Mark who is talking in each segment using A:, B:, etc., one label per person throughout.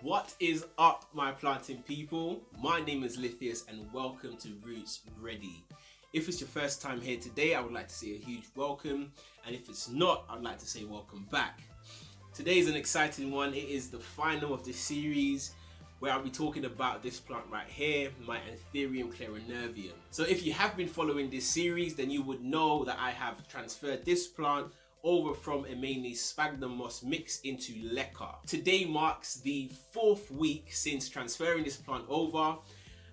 A: What is up, my planting people? My name is Lithius and welcome to Roots Ready. If it's your first time here today, I would like to say a huge welcome, and if it's not, I'd like to say welcome back. Today is an exciting one. It is the final of this series where I'll be talking about this plant right here, my Anthurium Clarinervium. So if you have been following this series, then you would know that I have transferred this plant over from a mainly sphagnum moss mix into LECA. Today marks the 4th week since transferring this plant over,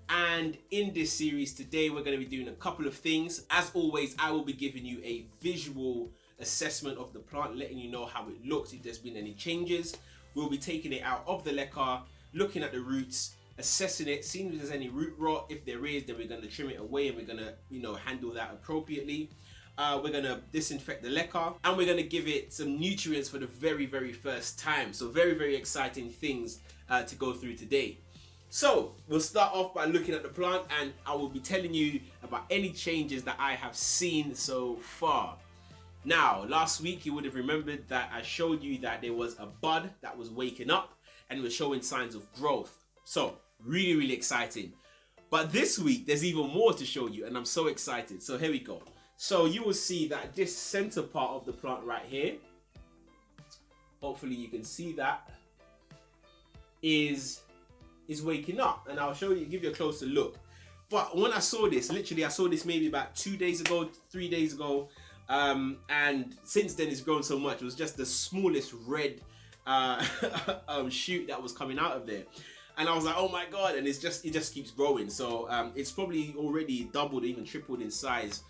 A: and in this series today we're going to be doing a couple of things. As always, I will be giving you a visual assessment of the plant, letting you know how it looks, if there's been any changes. We'll be taking it out of the LECA, looking at the roots, assessing it, seeing if there's any root rot. If there is, then we're going to trim it away and we're going to handle that appropriately. We're going to disinfect the LECA and we're going to give it some nutrients for the very first time. So very exciting things to go through today. So we'll start off by looking at the plant, and I will be telling you about any changes that I have seen so far. Now, last week you would have remembered that I showed you that there was a bud that was waking up and it was showing signs of growth. So really exciting. But this week there's even more to show you, and I'm so excited. So here we go. So you will see that this center part of the plant right here, hopefully you can see that, is waking up, and I'll show you, give you a closer look. But when I saw this, literally I saw this maybe about 2 days ago, 3 days ago, and since then it's grown so much. It was just the smallest red shoot that was coming out of there, and I was like, oh my god. And it just keeps growing. So it's probably already doubled, even tripled in size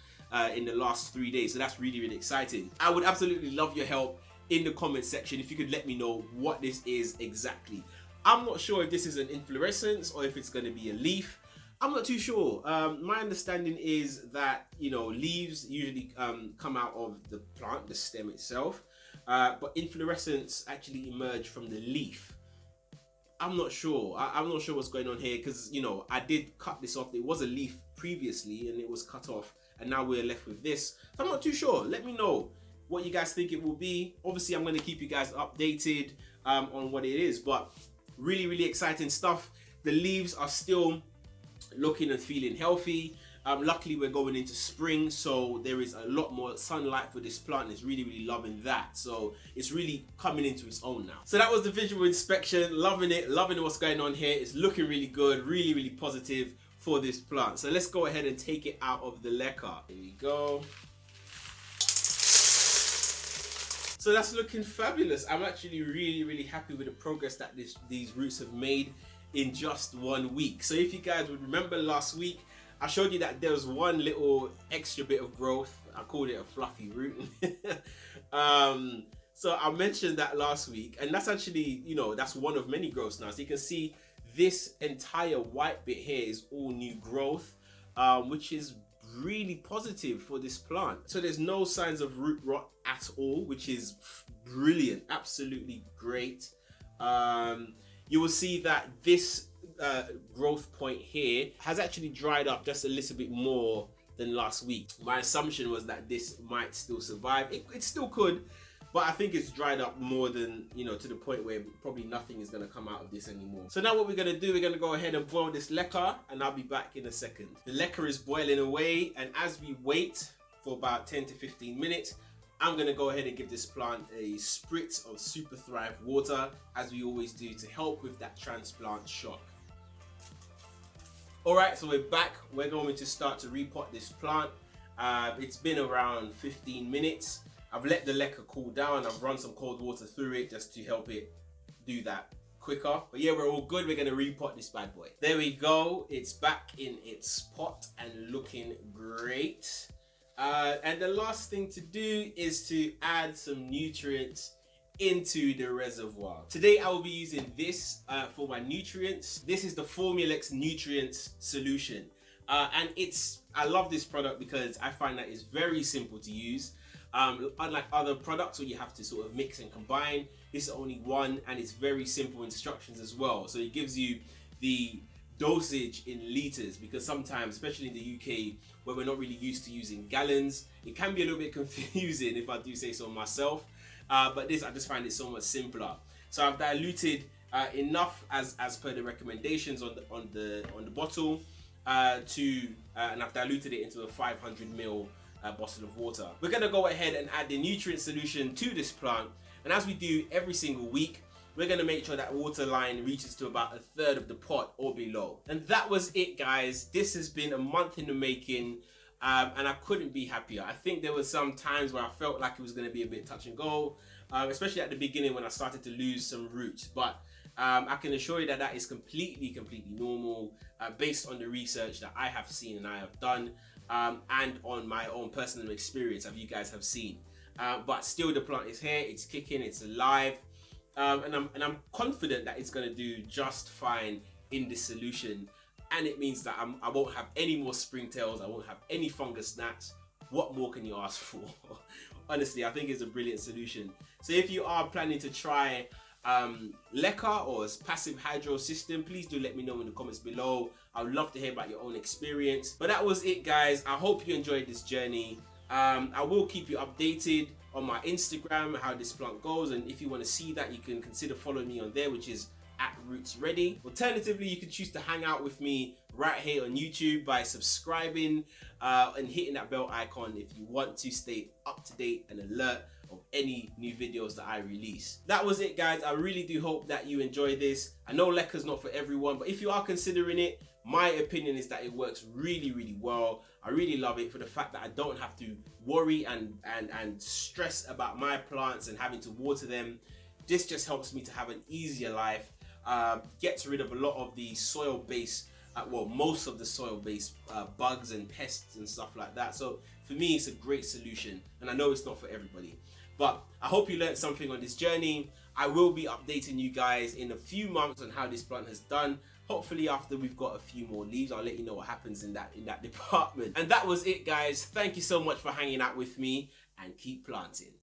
A: in the last 3 days. So that's really exciting. I would absolutely love your help in the comment section if you could let me know what this is exactly. I'm not sure if this is an inflorescence or if it's going to be a leaf. I'm not too sure. My understanding is that, leaves usually come out of the plant, the stem itself, but inflorescence actually emerge from the leaf. I'm not sure. I'm not sure what's going on here, because I did cut this off. It was a leaf previously and it was cut off, and now we're left with this. So I'm not too sure. Let me know what you guys think it will be. Obviously I'm going to keep you guys updated on what it is, but really exciting stuff. The leaves are still looking and feeling healthy. Luckily we're going into spring, so there is a lot more sunlight for this plant. It's really loving that, so it's really coming into its own now. So that was the visual inspection. Loving what's going on here. It's looking really good, really positive for this plant. So let's go ahead and take it out of the LECA. Here we go. So that's looking fabulous. I'm actually really happy with the progress that these roots have made in just 1 week. So if you guys would remember last week, I showed you that there was one little extra bit of growth. I called it a fluffy root. So I mentioned that last week, and that's actually, that's one of many growths now. So you can see this entire white bit here is all new growth, which is really positive for this plant. So there's no signs of root rot at all, which is brilliant, absolutely great. You will see that this growth point here has actually dried up just a little bit more than last week. My assumption was that this might still survive. It still could, but I think it's dried up more than, to the point where probably nothing is going to come out of this anymore. So now what we're going to do, we're going to go ahead and boil this LECA, and I'll be back in a second. The LECA is boiling away, and as we wait for about 10 to 15 minutes, I'm going to go ahead and give this plant a spritz of Super Thrive water, as we always do, to help with that transplant shock. Alright, so we're back. We're going to start to repot this plant. It's been around 15 minutes. I've let the LECA cool down. I've run some cold water through it just to help it do that quicker. But yeah, we're all good. We're going to repot this bad boy. There we go. It's back in its pot and looking great. And the last thing to do is to add some nutrients into the reservoir. Today I will be using this for my nutrients. This is the Formulex Nutrients Solution. And I love this product because I find that it's very simple to use. Unlike other products where you have to sort of mix and combine, this is only one, and it's very simple instructions as well. So it gives you the dosage in liters, because sometimes, especially in the UK, where we're not really used to using gallons, it can be a little bit confusing, if I do say so myself. But this, I just find it so much simpler. So I've diluted enough as per the recommendations on the bottle and I've diluted it into a 500 ml bottle of water. We're gonna go ahead and add the nutrient solution to this plant, and as we do every single week, we're gonna make sure that water line reaches to about 1/3 of the pot or below. And that was it, guys. This has been a month in the making. And I couldn't be happier. I think there were some times where I felt like it was going to be a bit touch and go, especially at the beginning when I started to lose some roots. But I can assure you that that is completely normal based on the research that I have seen and I have done, and on my own personal experience, as you guys have seen. But still, the plant is here, it's kicking, it's alive, and I'm confident that it's going to do just fine in this solution. And it means that I won't have any more springtails, I won't have any fungus gnats. What more can you ask for? Honestly, I think it's a brilliant solution. So if you are planning to try LECA or passive hydro system, please do let me know in the comments below. I would love to hear about your own experience. But that was it, guys. I hope you enjoyed this journey. I will keep you updated on my Instagram, how this plant goes. And if you want to see that, you can consider following me on there, which is @RootsReady. Alternatively, you can choose to hang out with me right here on YouTube by subscribing and hitting that bell icon if you want to stay up to date and alert of any new videos that I release. That was it, guys. I really do hope that you enjoy this. I know LECA's not for everyone, but if you are considering it, my opinion is that it works really well. I really love it for the fact that I don't have to worry and stress about my plants and having to water them. This just helps me to have an easier life. Gets rid of a lot of the soil-based, well, most of the soil-based bugs and pests and stuff like that. So for me, it's a great solution, and I know it's not for everybody. But I hope you learned something on this journey. I will be updating you guys in a few months on how this plant has done. Hopefully after we've got a few more leaves, I'll let you know what happens in that department. And that was it, guys. Thank you so much for hanging out with me, and keep planting.